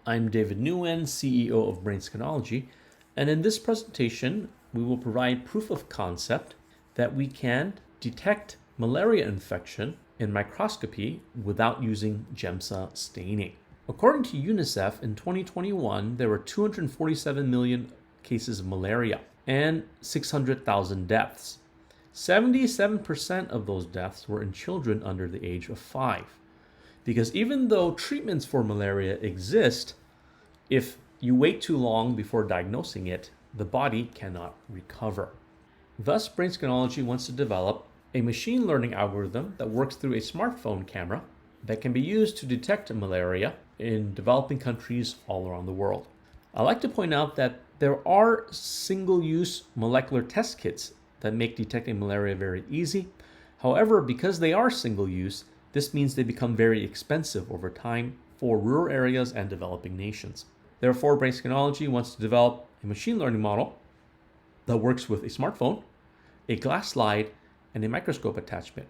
I'm David Nguyen, CEO of Brain Scanology, and in this presentation, we will provide proof of concept that we can detect malaria infection in microscopy without using Giemsa staining. According to UNICEF, in 2021, there were 247 million cases of malaria and 600,000 deaths. 77% of those deaths were in children under the age of 5. Because even though treatments for malaria exist, if you wait too long before diagnosing it, the body cannot recover. Thus, Brain Scanology wants to develop a machine learning algorithm that works through a smartphone camera that can be used to detect malaria in developing countries all around the world. I'd like to point out that there are single-use molecular test kits that make detecting malaria very easy. However, because they are single-use, this means they become very expensive over time for rural areas and developing nations. Therefore, Brain Scanology wants to develop a machine learning model that works with a smartphone, a glass slide, and a microscope attachment,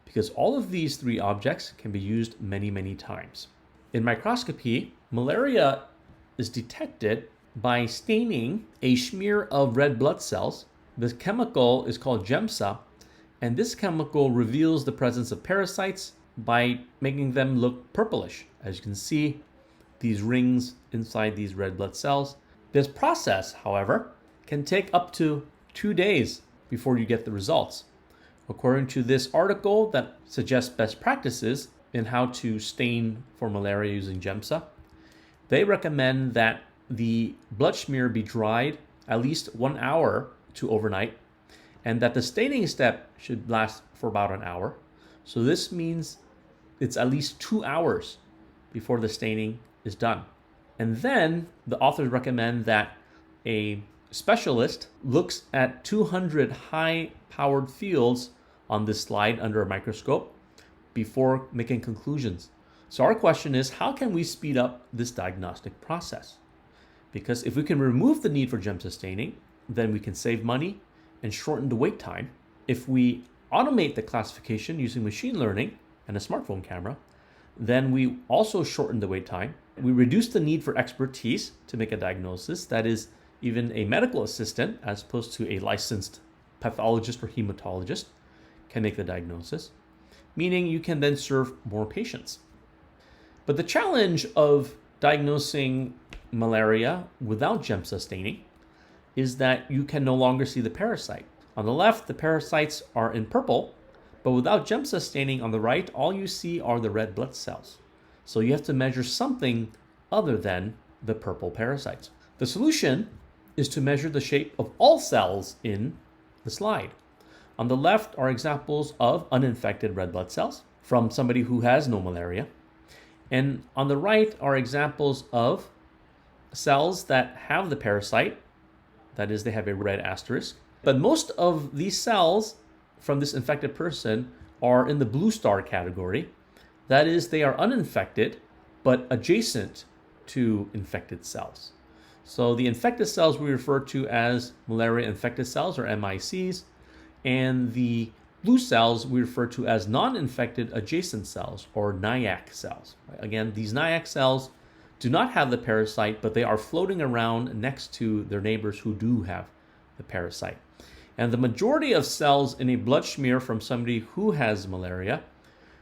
because all of these three objects can be used many, many times. In microscopy, malaria is detected by staining a smear of red blood cells. This chemical is called Giemsa, and this chemical reveals the presence of parasites by making them look purplish. As you can see, these rings inside these red blood cells. This process, however, can take up to 2 days before you get the results. According to this article that suggests best practices in how to stain for malaria using Giemsa, they recommend that the blood smear be dried at least 1 hour to overnight, and that the staining step should last for about an hour. So this means it's at least 2 hours before the staining is done. And then the authors recommend that a specialist looks at 200 high-powered fields on this slide under a microscope before making conclusions. So our question is, how can we speed up this diagnostic process? Because if we can remove the need for Giemsa staining, then we can save money and shorten the wait time. If we automate the classification using machine learning and a smartphone camera, then we also shorten the wait time. We reduce the need for expertise to make a diagnosis, that is, even a medical assistant, as opposed to a licensed pathologist or hematologist, can make the diagnosis, meaning you can then serve more patients. But the challenge of diagnosing malaria without Giemsa staining is that you can no longer see the parasite. On the left, the parasites are in purple, but without Giemsa staining on the right, all you see are the red blood cells. So you have to measure something other than the purple parasites. The solution is to measure the shape of all cells in the slide. On the left are examples of uninfected red blood cells from somebody who has no malaria. And on the right are examples of cells that have the parasite, that is, they have a red asterisk. But most of these cells from this infected person are in the blue star category. That is, they are uninfected, but adjacent to infected cells. So the infected cells we refer to as malaria infected cells, or MICs, and the blue cells we refer to as non-infected adjacent cells, or NIAC cells. Again, these NIAC cells do not have the parasite, but they are floating around next to their neighbors who do have the parasite. And the majority of cells in a blood smear from somebody who has malaria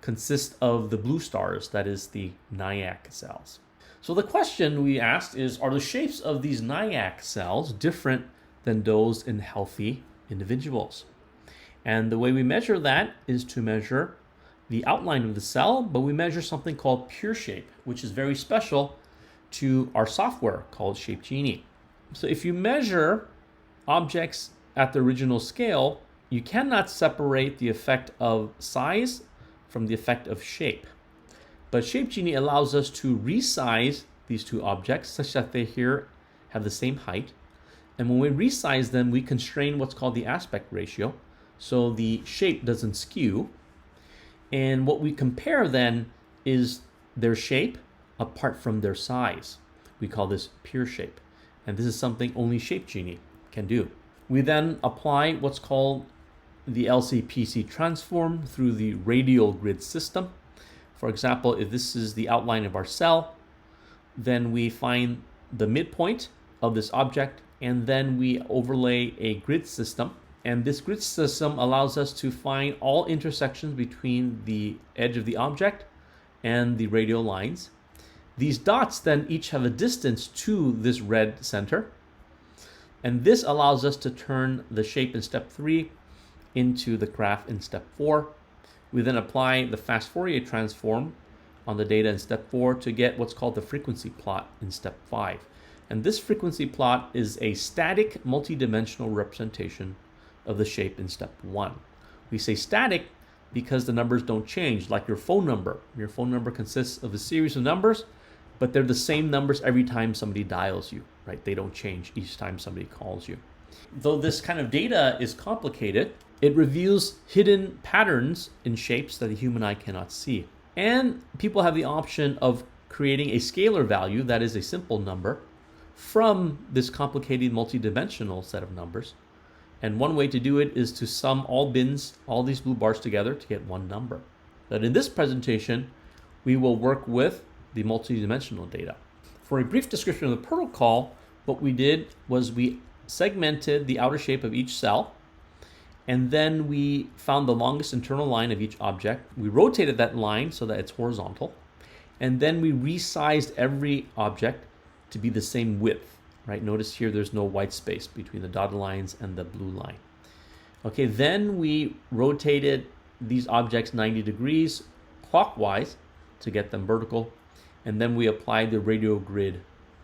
consist of the blue stars, that is, the NIAC cells. So the question we asked is, are the shapes of these NIAC cells different than those in healthy individuals? And the way we measure that is to measure the outline of the cell, but we measure something called pure shape, which is very special to our software called Shape Genie. So if you measure objects at the original scale, you cannot separate the effect of size from the effect of shape. But Shape Genie allows us to resize these two objects such that they here have the same height. And when we resize them, we constrain what's called the aspect ratio, so the shape doesn't skew. And what we compare then is their shape apart from their size. We call this pure shape. And this is something only Shape Genie can do. We then apply what's called the LCPC transform through the radial grid system. For example, if this is the outline of our cell, then we find the midpoint of this object, and then we overlay a grid system. And this grid system allows us to find all intersections between the edge of the object and the radial lines. These dots then each have a distance to this red center. And this allows us to turn the shape in step 3 into the graph in step 4. We then apply the fast Fourier transform on the data in step 4 to get what's called the frequency plot in step 5. And this frequency plot is a static multidimensional representation of the shape in step 1. We say static because the numbers don't change, like your phone number. Your phone number consists of a series of numbers, but they're the same numbers every time somebody dials you, right? They don't change each time somebody calls you. Though this kind of data is complicated, it reveals hidden patterns in shapes that the human eye cannot see. And people have the option of creating a scalar value, that is a simple number, from this complicated multidimensional set of numbers. And one way to do it is to sum all these blue bars together to get one number. But in this presentation, we will work with the multidimensional data. For a brief description of the protocol, what we did was we segmented the outer shape of each cell, and then we found the longest internal line of each object. We rotated that line so that it's horizontal, and then we resized every object to be the same width, right? Notice here there's no white space between the dotted lines and the blue line. Okay, then we rotated these objects 90 degrees clockwise to get them vertical, and then we applied the radial grid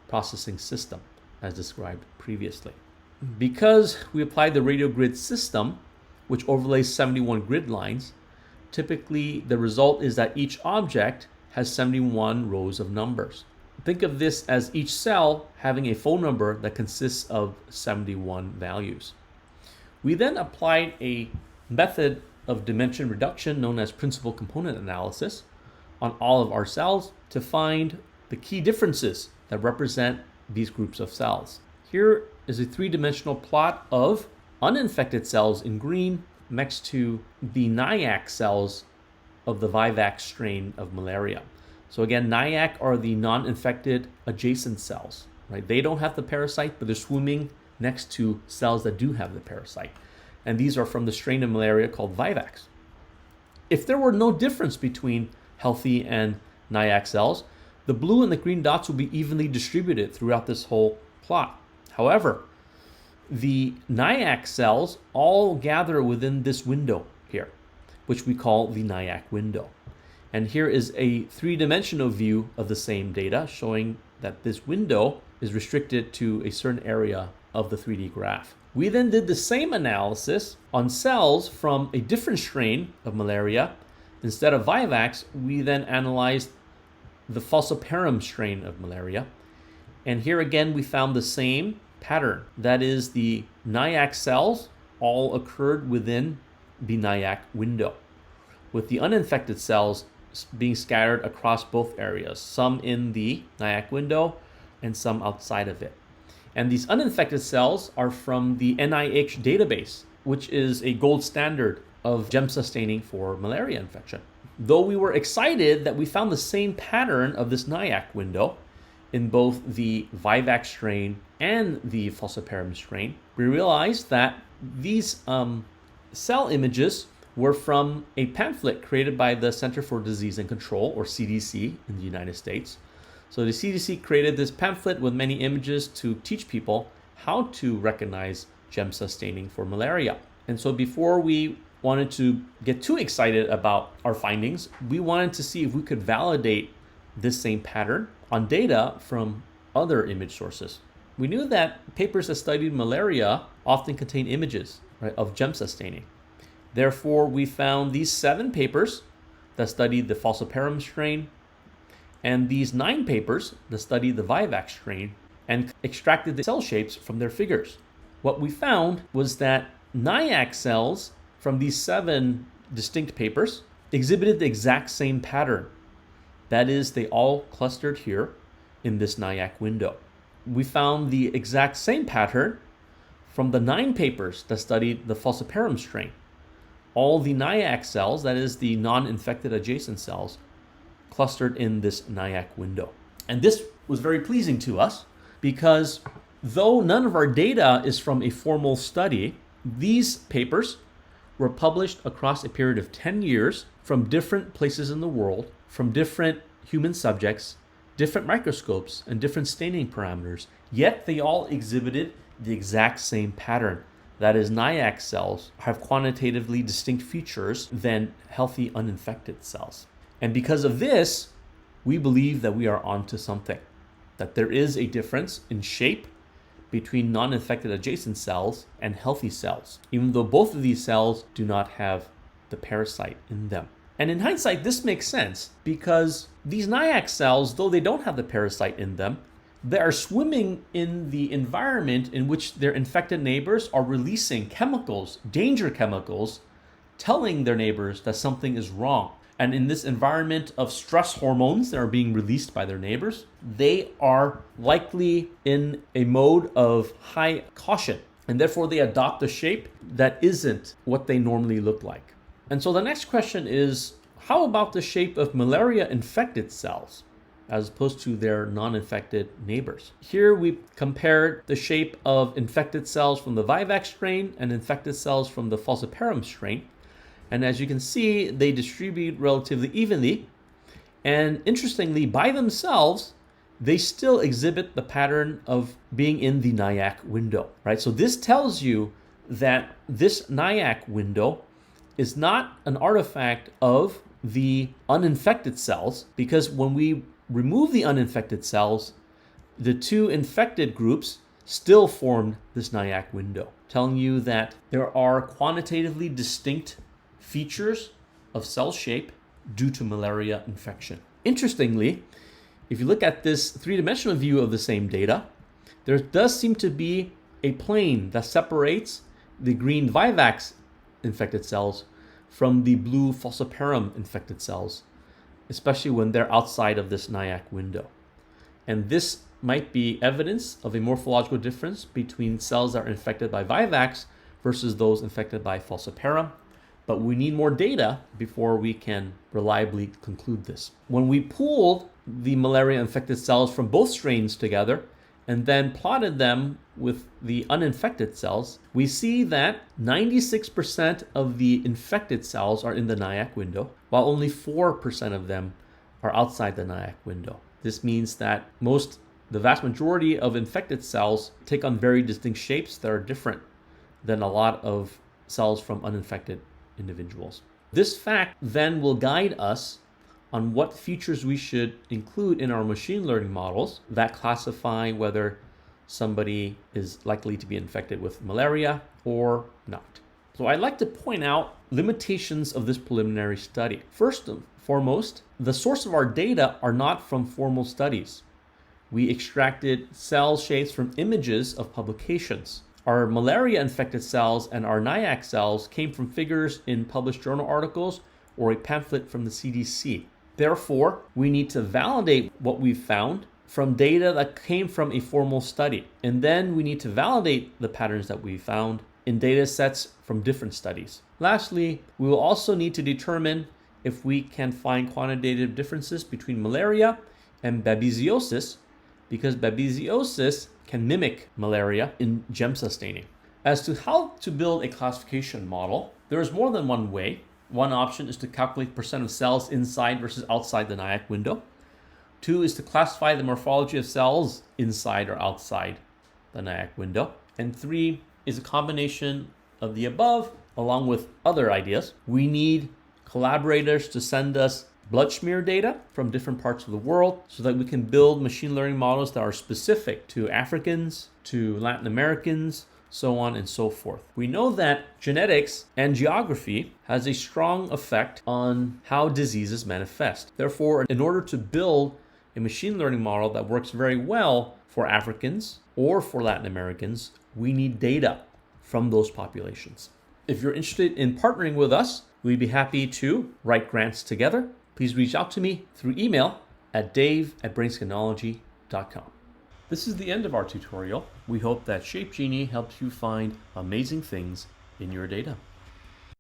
processing system as described previously. Because we applied the radial grid system, which overlays 71 grid lines, typically the result is that each object has 71 rows of numbers. Think of this as each cell having a phone number that consists of 71 values. We then applied a method of dimension reduction known as principal component analysis on all of our cells to find the key differences that represent these groups of cells. Here is a three-dimensional plot of uninfected cells in green next to the NIAC cells of the vivax strain of malaria. So again, NIAC are the non-infected adjacent cells, right? They don't have the parasite, but they're swimming next to cells that do have the parasite. And these are from the strain of malaria called vivax. If there were no difference between healthy and NIAC cells, the blue and the green dots will be evenly distributed throughout this whole plot. However, the NIAC cells all gather within this window here, which we call the NIAC window. And here is a three-dimensional view of the same data showing that this window is restricted to a certain area of the 3D graph. We then did the same analysis on cells from a different strain of malaria. Instead of vivax, we then analyzed the falciparum strain of malaria. And here again, we found the same pattern. That is, the NIAC cells all occurred within the NIAC window, with the uninfected cells being scattered across both areas, some in the NIAC window and some outside of it. And these uninfected cells are from the NIH database, which is a gold standard of Giemsa staining for malaria infection. Though we were excited that we found the same pattern of this NIAC window in both the vivax strain and the falciparum strain, we realized that these cell images were from a pamphlet created by the Center for Disease and Control, or CDC, in the United States. So the CDC created this pamphlet with many images to teach people how to recognize Giemsa staining for malaria. And so before we wanted to get too excited about our findings, we wanted to see if we could validate this same pattern on data from other image sources. We knew that papers that studied malaria often contain images, right, of Giemsa staining. Therefore, we found these 7 papers that studied the falciparum strain and these 9 papers that studied the vivax strain and extracted the cell shapes from their figures. What we found was that NIAC cells from these 7 distinct papers exhibited the exact same pattern. That is, they all clustered here in this NIAC window. We found the exact same pattern from the 9 papers that studied the falciparum strain. All the NIAC cells, that is the non-infected adjacent cells, clustered in this NIAC window. And this was very pleasing to us because though none of our data is from a formal study, these papers were published across a period of 10 years from different places in the world, from different human subjects, different microscopes, and different staining parameters. Yet they all exhibited the exact same pattern. That is, NIAC cells have quantitatively distinct features than healthy uninfected cells. And because of this, we believe that we are onto something, that there is a difference in shape between non-infected adjacent cells and healthy cells, even though both of these cells do not have the parasite in them. And in hindsight, this makes sense because these NIAC cells, though they don't have the parasite in them, they are swimming in the environment in which their infected neighbors are releasing chemicals, danger chemicals, telling their neighbors that something is wrong. And in this environment of stress hormones that are being released by their neighbors, they are likely in a mode of high caution. And therefore, they adopt a shape that isn't what they normally look like. And so the next question is, how about the shape of malaria-infected cells as opposed to their non-infected neighbors? Here we compared the shape of infected cells from the vivax strain and infected cells from the falciparum strain. And as you can see, they distribute relatively evenly. And interestingly, by themselves, they still exhibit the pattern of being in the NIAC window, right? So this tells you that this NIAC window is not an artifact of the uninfected cells, because when we remove the uninfected cells, the two infected groups still formed this NIAC window, telling you that there are quantitatively distinct features of cell shape due to malaria infection. Interestingly, if you look at this three-dimensional view of the same data, there does seem to be a plane that separates the green vivax infected cells from the blue falciparum infected cells, especially when they're outside of this NIAC window. And this might be evidence of a morphological difference between cells that are infected by vivax versus those infected by falciparum. But we need more data before we can reliably conclude this. When we pooled the malaria-infected cells from both strains together and then plotted them with the uninfected cells, we see that 96% of the infected cells are in the NIAC window, while only 4% of them are outside the NIAC window. This means that the vast majority of infected cells take on very distinct shapes that are different than a lot of cells from uninfected individuals. This fact then will guide us on what features we should include in our machine learning models that classify whether somebody is likely to be infected with malaria or not. So I'd like to point out limitations of this preliminary study. First and foremost, the source of our data are not from formal studies. We extracted cell shapes from images of publications. Our malaria-infected cells and our NIAC cells came from figures in published journal articles or a pamphlet from the CDC. Therefore, we need to validate what we've found from data that came from a formal study. And then we need to validate the patterns that we found in data sets from different studies. Lastly, we will also need to determine if we can find quantitative differences between malaria and babesiosis, because babesiosis can mimic malaria in Giemsa staining. As to how to build a classification model, there is more than one way. One option is to calculate percent of cells inside versus outside the NIAC window. 2 is to classify the morphology of cells inside or outside the NIAC window. And 3 is a combination of the above along with other ideas. We need collaborators to send us blood smear data from different parts of the world so that we can build machine learning models that are specific to Africans, to Latin Americans, so on and so forth. We know that genetics and geography has a strong effect on how diseases manifest. Therefore, in order to build a machine learning model that works very well for Africans or for Latin Americans, we need data from those populations. If you're interested in partnering with us, we'd be happy to write grants together. Please reach out to me through email at dave@brainscanology.com. This is the end of our tutorial. We hope that Shape Genie helps you find amazing things in your data.